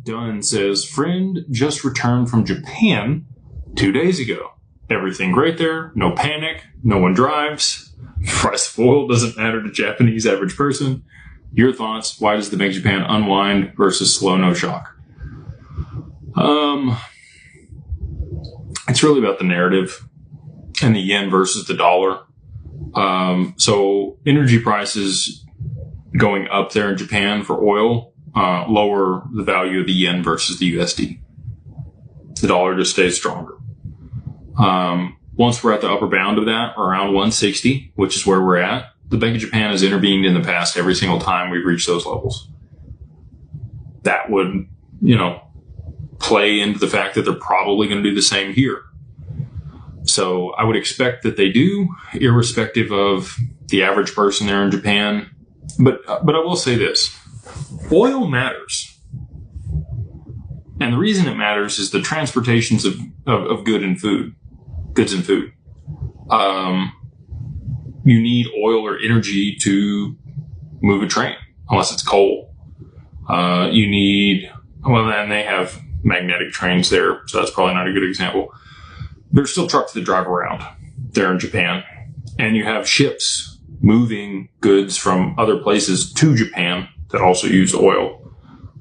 Dunn says, friend just returned from Japan 2 days ago. Everything great there. No panic. No one drives. Price of oil doesn't matter to Japanese average person. Your thoughts? Why does the Bank of Japan unwind versus slow no shock? It's really about the narrative and the yen versus the dollar. So energy prices going up there in Japan for oil lower the value of the yen versus the USD. The dollar just stays stronger. Once we're at the upper bound of that, around 160, which is where we're at, the Bank of Japan has intervened in the past every single time we've reached those levels. That would, play into the fact that they're probably going to do the same here. So I would expect that they do, irrespective of the average person there in Japan. But I will say this. Oil matters. And the reason it matters is the transportations of goods and food. You need oil or energy to move a train, unless it's coal. And they have magnetic trains there, so that's probably not a good example. There's still trucks that drive around there in Japan. And you have ships moving goods from other places to Japan that also use oil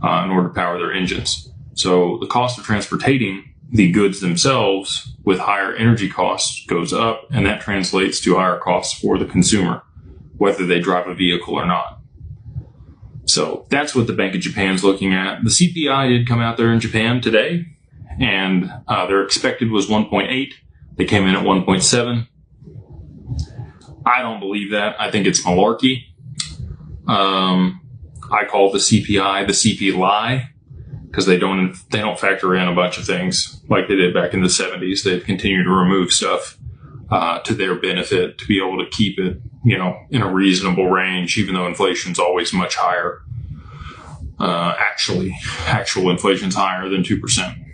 in order to power their engines. So the cost of transporting the goods themselves with higher energy costs goes up, and that translates to higher costs for the consumer, whether they drive a vehicle or not. So that's what the Bank of Japan's looking at. The CPI did come out there in Japan today, and their expected was 1.8. They came in at 1.7. I don't believe that. I think it's malarkey. I call the CPI the CP lie, because they don't factor in a bunch of things like they did back in the 70s. They've continued to remove stuff to their benefit to be able to keep it, in a reasonable range, even though inflation's always much higher. Actual inflation's higher than 2%.